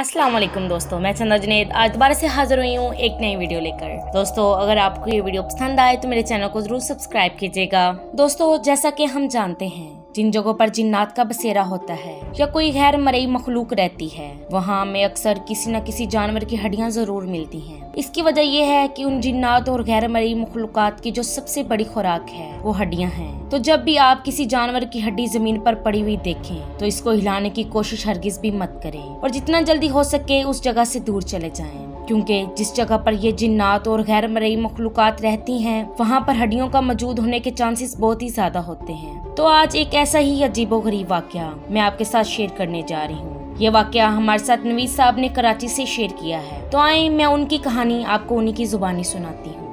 अस्सलाम वालेकुम दोस्तों, मैं चंदा जुनैद आज दोबारा से हाजिर हुई हूँ एक नई वीडियो लेकर। दोस्तों, अगर आपको ये वीडियो पसंद आए तो मेरे चैनल को जरूर सब्सक्राइब कीजिएगा। दोस्तों, जैसा कि हम जानते हैं, जिन जगहों पर जिन्नात का बसेरा होता है या कोई गैर मरई मखलूक रहती है, वहाँ हमें अक्सर किसी न किसी जानवर की हड्डियाँ जरूर मिलती हैं। इसकी वजह यह है कि उन जिन्नात और गैर मरई मखलूकात की जो सबसे बड़ी खुराक है वो हड्डियाँ हैं। तो जब भी आप किसी जानवर की हड्डी जमीन पर पड़ी हुई देखें तो इसको हिलाने की कोशिश हरगिज भी मत करें और जितना जल्दी हो सके उस जगह से दूर चले जाएं, क्योंकि जिस जगह पर ये जिन्नात और गैर मरई मखलूकात रहती हैं वहाँ पर हड्डियों का मौजूद होने के चांसेस बहुत ही ज्यादा होते हैं। तो आज एक ऐसा ही अजीबोगरीब वाकया मैं आपके साथ शेयर करने जा रही हूँ। ये वाकया हमारे साथ नवीद साहब ने कराची से शेयर किया है। तो आए मैं उनकी कहानी आपको उन्हीं की जुबानी सुनाती हूँ।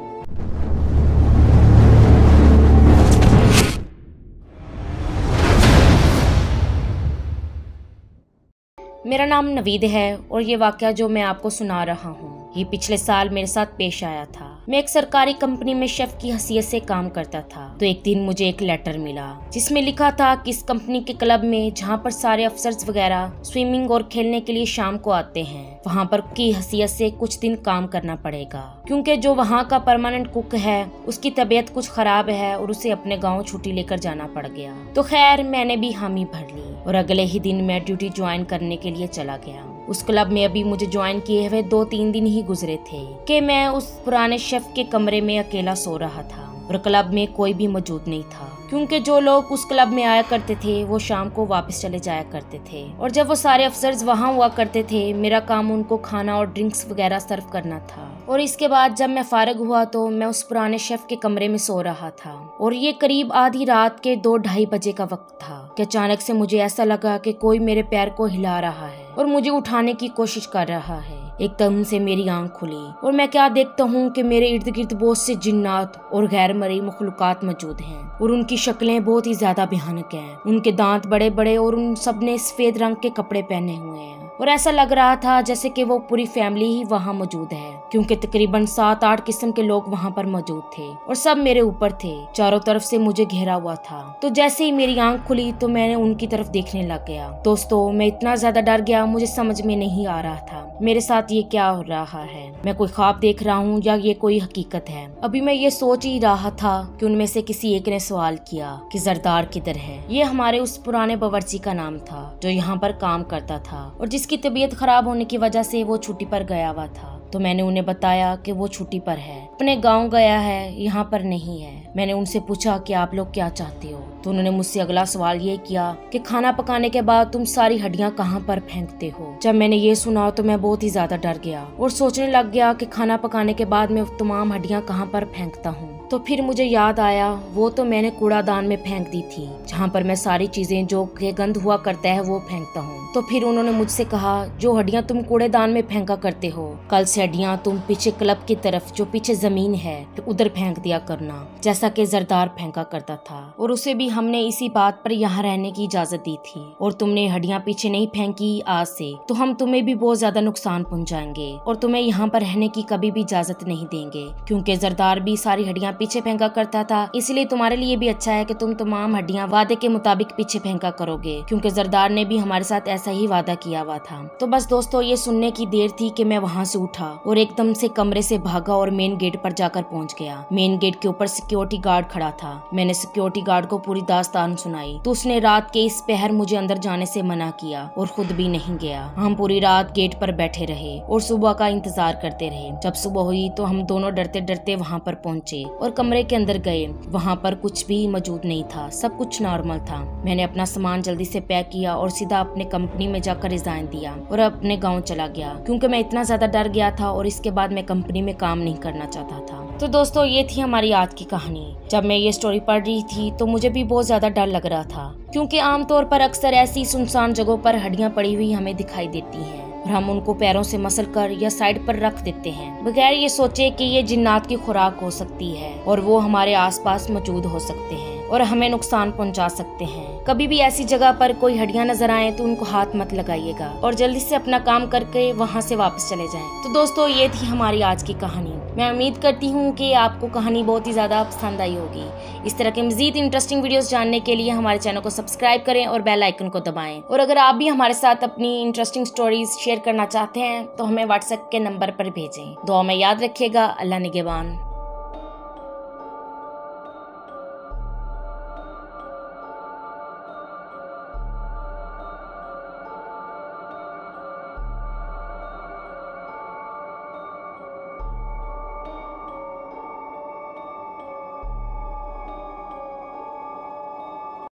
मेरा नाम नवीद है और ये वाकया जो मैं आपको सुना रहा हूँ ये पिछले साल मेरे साथ पेश आया था। मैं एक सरकारी कंपनी में शेफ की हैसियत से काम करता था। तो एक दिन मुझे एक लेटर मिला जिसमें लिखा था कि इस कंपनी के क्लब में जहाँ पर सारे अफसर्स वगैरह स्विमिंग और खेलने के लिए शाम को आते हैं, वहाँ पर की हैसियत से कुछ दिन काम करना पड़ेगा, क्योंकि जो वहाँ का परमानेंट कुक है उसकी तबीयत कुछ खराब है और उसे अपने गाँव छुट्टी लेकर जाना पड़ गया। तो खैर मैंने भी हामी भर ली और अगले ही दिन मैं ड्यूटी ज्वाइन करने के लिए चला गया। उस क्लब में अभी मुझे ज्वाइन किए हुए 2-3 दिन ही गुजरे थे कि मैं उस पुराने शेफ के कमरे में अकेला सो रहा था और क्लब में कोई भी मौजूद नहीं था, क्योंकि जो लोग उस क्लब में आया करते थे वो शाम को वापस चले जाया करते थे और जब वो सारे अफसर्स वहाँ हुआ करते थे मेरा काम उनको खाना और ड्रिंक्स वगैरह सर्व करना था। और इसके बाद जब मैं फारिग हुआ तो मैं उस पुराने शेफ के कमरे में सो रहा था और ये करीब आधी रात के 2-2:30 बजे का वक्त था कि अचानक से मुझे ऐसा लगा कि कोई मेरे पैर को हिला रहा है और मुझे उठाने की कोशिश कर रहा है। एकदम से मेरी आंख खुली और मैं क्या देखता हूँ कि मेरे इर्द गिर्द बहुत से जिन्नात और गैर मरई मखलूकात मौजूद हैं और उनकी शक्लें बहुत ही ज्यादा भयानक हैं। उनके दांत बड़े बड़े और उन सब ने सफेद रंग के कपड़े पहने हुए हैं और ऐसा लग रहा था जैसे कि वो पूरी फैमिली ही वहाँ मौजूद है, क्योंकि तकरीबन 7-8 किस्म के लोग वहाँ पर मौजूद थे और सब मेरे ऊपर थे। चारों तरफ से मुझे घेरा हुआ था। तो जैसे ही मेरी आंख खुली तो मैंने उनकी तरफ देखने लग गया। दोस्तों, मैं इतना ज्यादा डर गया, मुझे समझ में नहीं आ रहा था मेरे साथ ये क्या हो रहा है। मैं कोई ख्वाब देख रहा हूँ या ये कोई हकीकत है। अभी मैं ये सोच ही रहा था कि उनमें से किसी एक ने सवाल किया कि जरदार किधर है। ये हमारे उस पुराने बावर्ची का नाम था जो यहाँ पर काम करता था और जिसकी तबीयत खराब होने की वजह से वो छुट्टी पर गया हुआ था। तो मैंने उन्हें बताया कि वो छुट्टी पर है, अपने गांव गया है, यहाँ पर नहीं है। मैंने उनसे पूछा कि आप लोग क्या चाहते हो। तो उन्होंने मुझसे अगला सवाल ये किया कि खाना पकाने के बाद तुम सारी हड्डियाँ कहाँ पर फेंकते हो। जब मैंने ये सुना तो मैं बहुत ही ज्यादा डर गया और सोचने लग गया कि खाना पकाने के बाद मैं तमाम हड्डियाँ कहाँ पर फेंकता हूँ। तो फिर मुझे याद आया वो तो मैंने कूड़ादान में फेंक दी थी, जहाँ पर मैं सारी चीजें जो कि गंद हुआ करता है वो फेंकता हूँ। तो फिर उन्होंने मुझसे कहा जो हड्डियाँ तुम कूड़ेदान में फेंका करते हो, कल से हड्डियाँ तुम पीछे क्लब की तरफ जो पीछे जमीन है तो उधर फेंक दिया करना, जैसा कि जरदार फेंका करता था। और उसे भी हमने इसी बात पर यहाँ रहने की इजाजत दी थी और तुमने हड्डियाँ पीछे नहीं फेंकी आज से तो हम तुम्हें भी बहुत ज्यादा नुकसान पहुँचाएंगे और तुम्हें यहाँ पर रहने की कभी भी इजाजत नहीं देंगे, क्योंकि जरदार भी सारी हड्डियाँ पीछे फेंका करता था। इसलिए तुम्हारे लिए भी अच्छा है कि तुम तमाम हड्डियाँ वादे के मुताबिक पीछे फेंका करोगे, क्योंकि जरदार ने भी हमारे साथ ऐसा ही वादा किया हुआ था। तो बस दोस्तों, ये सुनने की देर थी कि मैं वहाँ से उठा और एकदम से कमरे से भागा और मेन गेट पर जाकर पहुँच गया। मेन गेट के ऊपर सिक्योरिटी गार्ड खड़ा था। मैंने सिक्योरिटी गार्ड को पूरी दास्तान सुनाई तो उसने रात के इस पहर मुझे अंदर जाने से मना किया और खुद भी नहीं गया। हम पूरी रात गेट पर बैठे रहे और सुबह का इंतजार करते रहे। जब सुबह हुई तो हम दोनों डरते डरते वहाँ पर पहुँचे और कमरे के अंदर गए। वहाँ पर कुछ भी मौजूद नहीं था, सब कुछ नॉर्मल था। मैंने अपना सामान जल्दी से पैक किया और सीधा अपने कंपनी में जाकर रिजाइन दिया और अपने गांव चला गया, क्योंकि मैं इतना ज्यादा डर गया था और इसके बाद मैं कंपनी में काम नहीं करना चाहता था। तो दोस्तों, ये थी हमारी आज की कहानी। जब मैं ये स्टोरी पढ़ रही थी तो मुझे भी बहुत ज्यादा डर लग रहा था, क्योंकि आमतौर पर अक्सर ऐसी सुनसान जगहों पर हड्डियां पड़ी हुई हमें दिखाई देती हैं और हम उनको पैरों से मसल कर या साइड पर रख देते हैं बगैर ये सोचे कि ये जिन्नात की खुराक हो सकती है और वो हमारे आसपास मौजूद हो सकते हैं। और हमें नुकसान पहुंचा सकते हैं। कभी भी ऐसी जगह पर कोई हड्डियां नजर आए तो उनको हाथ मत लगाइएगा और जल्दी से अपना काम करके वहां से वापस चले जाएं। तो दोस्तों, ये थी हमारी आज की कहानी। मैं उम्मीद करती हूँ कि आपको कहानी बहुत ही ज्यादा पसंद आई होगी। इस तरह के मजीद इंटरेस्टिंग वीडियोस जानने के लिए हमारे चैनल को सब्सक्राइब करें और बेल आइकन को दबाएं। और अगर आप भी हमारे साथ अपनी इंटरेस्टिंग स्टोरीज शेयर करना चाहते हैं तो हमें व्हाट्सएप के नंबर पर भेजें। दुआ में याद रखिएगा। अल्लाह निगहबान।